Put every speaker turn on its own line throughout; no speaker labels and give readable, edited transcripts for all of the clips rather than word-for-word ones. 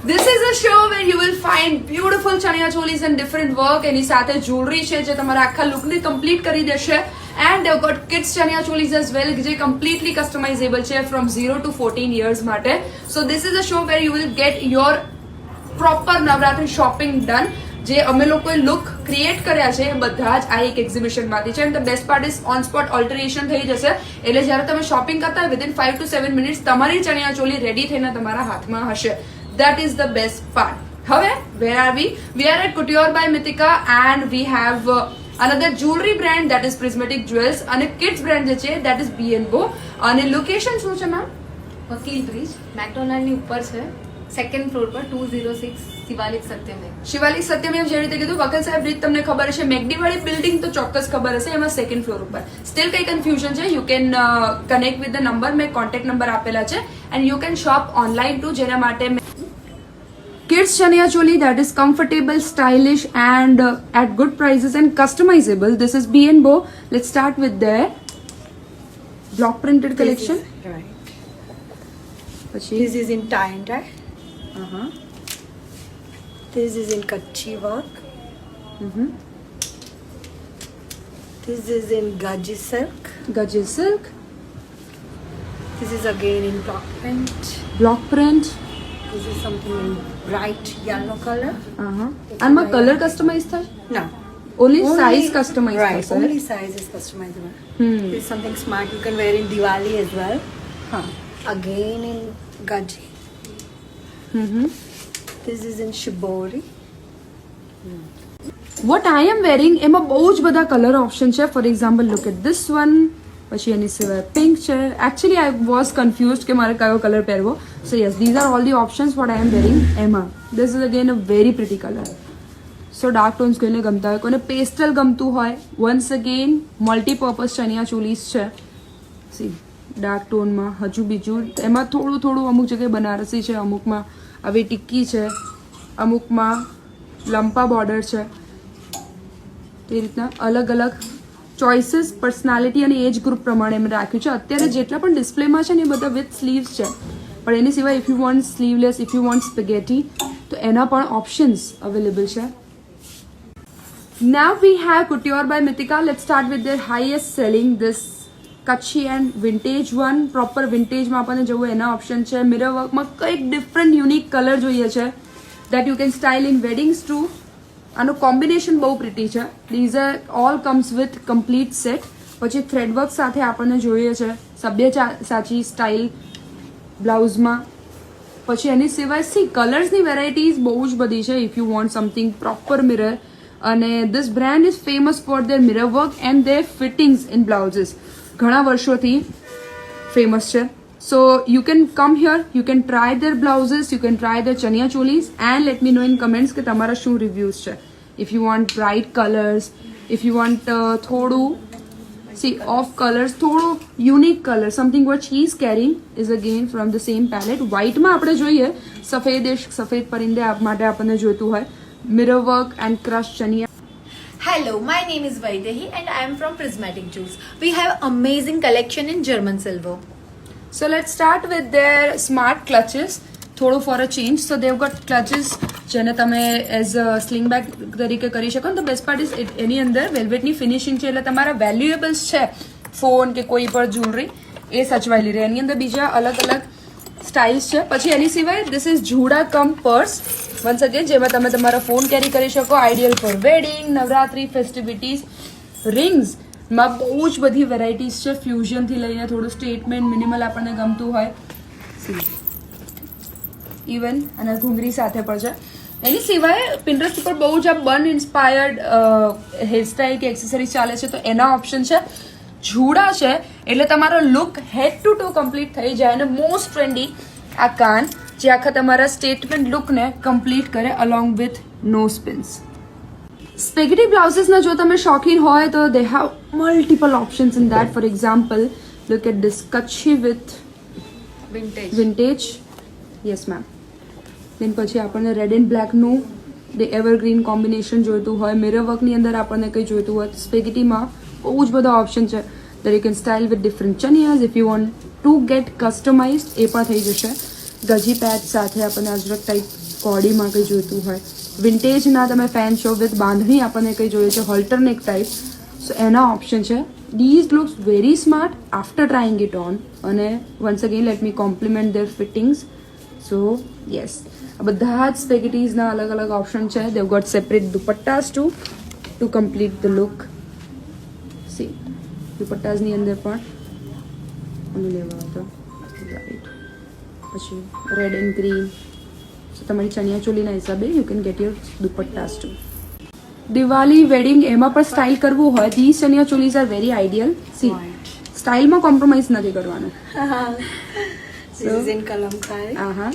This is a show where you will find beautiful chaniya cholis and different work. એની સાથે jewelry છે જે તમારા આખા લુકને કમ્પ્લીટ કરી દેશે. And they've got kids chaniya cholis as well, જે completely customizable છે from 0 to 14 years માટે. So this is a show where you will get your proper Navratri shopping done. જે અમે લોકોએ લુક ક્રિએટ કર્યા છે એ બધા જ આ એક એક્ઝિબિશન માંથી છે. And the best part is on spot alteration થઈ જશે, એટલે જ્યારે તમે શોપિંગ કરતા હોય વિધિન 5 to 7 મિનિટ્સ તમારી ચણિયા ચોલી રેડી થઈને તમારા હાથમાં હશે. That is the best part. હવે where are we? We are at Couture by Mythika and we have another jewelry brand that is Prismatic Jewels અને kids brand જે છે that is B&Bo. અને લોકેશન શું છે મેમ?
વકીલ bridge મેકડોનાલ્ડની ઉપર છે, સેકન્ડ ફ્લોર પર 206 શિવાલિક સત્યમેવ.
શિવાલિક સત્યમેવ જે રીતે કીધું વકીલ સાહેબ બ્રિજ તમને ખબર હશે, મેકડી વાળી બિલ્ડિંગ તો ચોક્કસ ખબર હશે, એમાં સેકન્ડ ફ્લોર ઉપર. સ્ટીલ કઈ કન્ફ્યુઝન છે you can connect with the number, મેં કોન્ટેક્ટ નંબર આપેલા છે and you can shop online too, જેના માટે kids chaniya choli that is comfortable, stylish and at good prices and customizable. This is B&Bo. Let's start with their block printed collection.
Right.
પછી
This is in tie and dye. This is in kachi work. This is in gaji silk.
Gaji silk,
This is again in block print.
block print.
This is something in bright yellow color.
And my color customized થાય?
No.
Only size customized
Right.
થાય,
Only size is customizable.
Hmm.
This is something smart you can wear in Diwali as well.
હા.
Again in gaji. This is in shibori.
What I am wearing એમાં બહુ જ બધા colour option છે. For example look at this one, પછી એની સિવાય pink છે. એકચ્યુઅલી આઈ વોઝ કન્ફ્યુઝડ કે મારે કયો કલર પહેરવો. So yes, these are all the options what I am wearing. એમાં this is again a very pretty colour. So dark tones કોઈને ગમતા હોય, કોઈને પેસ્ટલ ગમતું હોય, once again multipurpose chaniya cholis છે. સી ડાર્ક ટોનમાં હજુ બીજું એમાં થોડું થોડું અમુક જગ્યાએ બનારસી છે, અમુકમાં આવી ટિક્કી છે, અમુકમાં લંપા બોર્ડર છે. તે રીતના અલગ અલગ ચોઇસીસ પર્સનાલિટી અને એજ ગ્રુપ પ્રમાણે એમ રાખ્યું છે. અત્યારે જેટલા પણ ડિસ્પ્લેમાં છે ને એ બધા વિથ સ્લીવ્સ છે, પણ એની સિવાય if you want sleeveless, if you want spaghetti, તો એના પણ ઓપ્શન્સ અવેલેબલ છે. Now we have Couture by Mythika. Let's start with their highest selling, this Kutchi and vintage one. Proper vintage માં આપણને જવું એના ઓપ્શન છે. મિરર વર્કમાં કંઈક ડિફરન્ટ યુનિક કલર જોઈએ છે that you can style in weddings too. આનું combination બહુ પ્રિટી છે. These are all comes with complete set. પછી થ્રેડ વર્ક સાથે આપણને જોઈએ છે સભ્યસાચી સ્ટાઇલ બ્લાઉઝમાં. પછી એની સિવાય સી કલર્સની વેરાયટીઝ બહુ જ બધી છે if you want something proper mirror. અને this brand is famous for their mirror work and their fittings in blouses. ઘણા વર્ષોથી ફેમસ છે. So you can come here, you can try their blouses, you can try their chaniya cholis and let me know in comments કે તમારા શું reviews છે. If you want bright colors, if you want થોડું off colors, થોડું unique color, something what she is carrying is again from the same palette. White માં આપણે જોઈએ સફેદ પરિંદે માટે આપણને જોઈતું હોય mirror work and crushed chaniya.
Hello, my name is Vaidehi and I am from Prismatic Jewels. We have amazing collection in German silver.
So let's start with their smart clutches. થોડું for a change. So they've got clutches જેને તમે as a sling bag તરીકે કરી શકો. તો best part is એની અંદર વેલ્વેટની finishing છે, એટલે તમારા વેલ્યુએબલ્સ છે ફોન કે કોઈ પણ જ્વેલરી એ સચવાયેલી રહે. એની અંદર બીજા અલગ અલગ સ્ટાઇલ્સ છે. પછી એની સિવાય this is juda cum purse once again, જેમાં તમે તમારા ફોન કેરી કરી શકો. Ideal for wedding, Navratri, festivities. Rings માં બહુ જ બધી વેરાયટીઝ છે, ફ્યુઝનથી લઈને થોડું સ્ટેટમેન્ટ મિનિમલ આપણને ગમતું હોય ઇવન, અને ઘૂંઘરી સાથે પણ છે. એની સિવાય પિન્ટરેસ્ટ ઉપર બહુ જ આ બન ઇન્સ્પાયર્ડ હેરસ્ટાઇલ કે એક્સેસરીઝ ચાલે છે, તો એના ઓપ્શન છે. જુડા છે એટલે તમારો લુક હેડ ટુ ટો કમ્પ્લીટ થઈ જાય. અને મોસ્ટ ટ્રેન્ડી આ કાન જે આખા તમારા સ્ટેટમેન્ટ લુકને કમ્પ્લીટ કરે along with nose pins. Spaghetti બ્લાઉઝીસના જો તમે શોખીન હોય તો they have multiple options in that. For example look at this Kutchi with vintage. Yes ma'am. Then પછી આપણને રેડ એન્ડ બ્લેકનું the evergreen કોમ્બિનેશન જોઈતું હોય, મિરર વર્કની અંદર આપણને કંઈ જોઈતું હોય, સ્પેગેટીમાં બહુ જ બધા ઓપ્શન છે. that you can style with different chanias if you want to get customized એ પણ થઈ જશે. ગજી પેચ સાથે આપણને અજરક ટાઈપ કોડીમાં કંઈ જોઈતું હોય, વિન્ટેજના તમે ફેન છો વિથ બાંધણી આપણને કંઈ જોઈએ છે, હોલ્ટરનેક ટાઈપ, સો એના ઓપ્શન છે. These looks very smart after trying it on. અને once again let me compliment their fittings. So yes, આ બધા જ સ્પેગેટીઝના અલગ અલગ ઓપ્શન છે. they've got separate dupattas too to complete the look. see દુપટ્ટાસની અંદર પણ અમે લેવા હતા રાઈટ, પછી રેડ એન્ડ ગ્રીન. સો તમારી ચણિયા ચોલીના હિસાબે you can get your dupattas too. Diwali wedding એમાં પણ સ્ટાઇલ કરવું હોય, this chaniya cholis are very ideal. See સ્ટાઇલમાં કોમ્પ્રોમાઇઝ નથી કરવાનું.
This is in kalamkari.
હા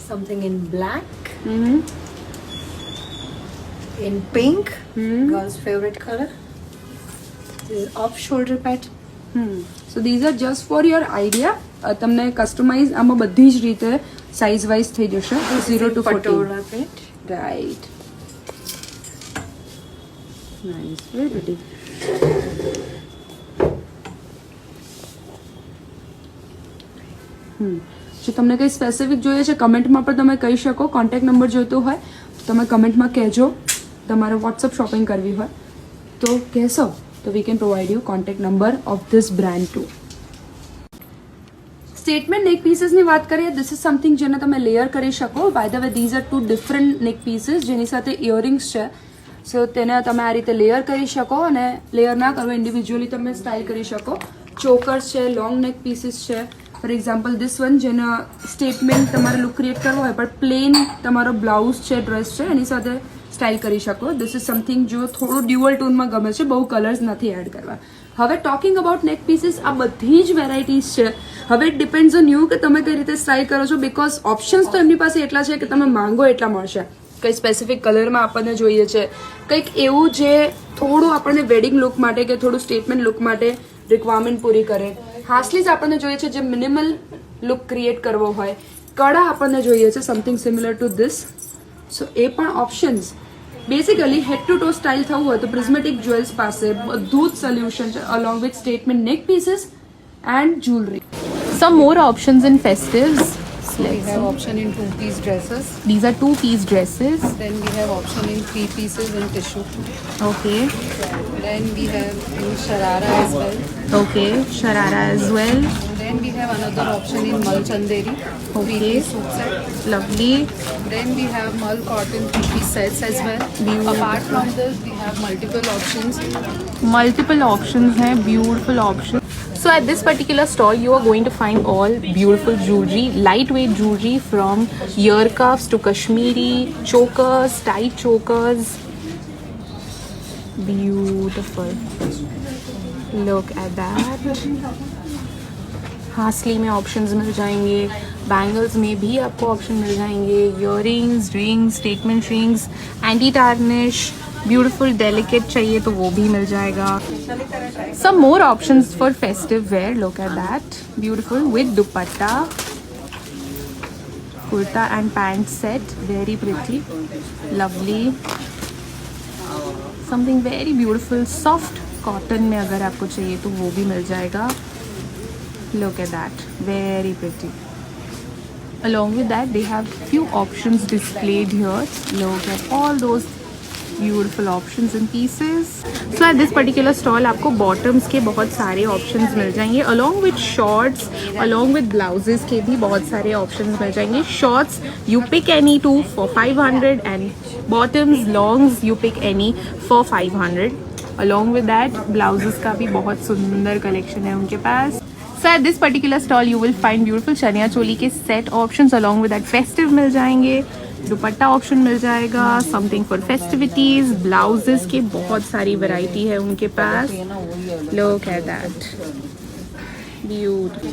Something in black.
Hmm
In pink.
Hmm.
Girl's favorite color. This is off-shoulder pattern.
So these are just for your idea. તમને customise આમાં બધી જ રીતે size wise થઈ જશે. 0 to 14.
Patola print.
Right, nice, very pretty. જો તમને કંઈ સ્પેસિફિક જોઈએ છે કમેન્ટમાં પણ તમે કહી શકો. કોન્ટેક્ટ નંબર જોઈતો હોય તો તમે કમેન્ટમાં કહેજો. તમારે વોટ્સઅપ શોપિંગ કરવી હોય તો કહેશો તો we can provide you contact number of this brand too. Statement neck પીસીસની વાત કરીએ, ધીસ ઇઝ સમથિંગ જેને તમે લેયર કરી શકો. By the way these are 2 different neck pieces જેની સાથે ઇયરિંગ્સ છે. સો તેને તમે આ રીતે લેયર કરી શકો, અને લેયર ના કરો ઇન્ડિવિજ્યુઅલી તમે સ્ટાઇલ કરી શકો. ચોકર્સ છે, લોંગ નેક પીસીસ છે. ફોર એક્ઝામ્પલ ધીસ વન જેના સ્ટેટમેન્ટ તમારે લુક ક્રિએટ કરવો હોય પણ પ્લેન તમારો બ્લાઉઝ છે, ડ્રેસ છે, એની સાથે સ્ટાઇલ કરી શકો. ધીસ ઇઝ સમથિંગ જો થોડું ડ્યુઅલ ટોનમાં ગમે છે, બહુ કલર્સ નથી એડ કરવા. હવે ટોકિંગ અબાઉટ નેક પીસીસ, આ બધી જ વેરાયટીઝ છે. હવે ઇટ ડિપેન્ડ્સ ઓન યુ કે તમે કઈ રીતે સ્ટાઇલ કરો છો, બિકોઝ ઓપ્શન્સ તો એમની પાસે એટલા છે કે તમે માંગો એટલા મળશે. કંઈ સ્પેસિફિક કલરમાં આપણને જોઈએ છે, કંઈક એવું જે થોડું આપણને વેડિંગ લુક માટે કે થોડું સ્ટેટમેન્ટ લુક માટે રિક્વાયરમેન્ટ પૂરી કરે. હાસલીઝ આપણને જોઈએ છે જે મિનિમલ લુક ક્રિએટ કરવો હોય. કડા આપણને જોઈએ છે સમથિંગ સિમિલર ટુ ધીસ. સો એ પણ ઓપ્શન્સ. બેસિકલી હેડ ટુ ટો સ્ટાઇલ થવું હોય તો પ્રિઝમેટિક જ્વેલ્સ પાસે બધું જ સોલ્યુશન છે, અલોંગ વિથ સ્ટેટમેન્ટ નેક pieces and jewellery.
Some more options in festives.
We have option in 2-piece dresses.
These are 2-piece dresses.
Then we have option in 3 pieces in tissue.
Okay.
Then we have in sharara as well.
Okay. Sharara as well.
Then we have another option in mal chanderi.
Okay.
3-piece suit set.
Lovely.
Then we have mal cotton 3-piece sets as well.
Beautiful.
Apart from this, we have multiple options.
Multiple options हैं, beautiful options. So at this particular stall, you are going to find all beautiful jewelry, lightweight jewelry from ear cuffs to Kashmiri chokers, tight chokers. Beautiful. Look at that. हासली में options मिल जाएंगे, bangles में भी आपको option मिल जाएंगे, earrings, rings, statement rings, anti tarnish, beautiful delicate चाहिए तो वो भी मिल जाएगा. Some more options for festive wear. Look at that, beautiful with dupatta, kurta and pant set, very pretty, lovely. Something very beautiful, soft cotton में अगर आपको चाहिए तो वो भी मिल जाएगा. Look at that, very pretty. Along with that, they have few options displayed here. Look at all those beautiful options and pieces. So at this particular stall आपको bottoms के बहुत सारे options मिल जाएंगे, along with shorts, along with blouses के भी बहुत सारे options मिल जाएंगे. Shorts you pick any two for 500 and bottoms longs you pick any for 500. Along with that blouses का भी बहुत सुंदर collection है उनके पास. So at this particular stall you will find beautiful chaniya choli के set options, along with that festive मिल जाएंगे, दुपट्टा option मिल जाएगा, something for festivities, blouses के बहुत सारी वैरायटी है उनके पास. Look at that, beautiful.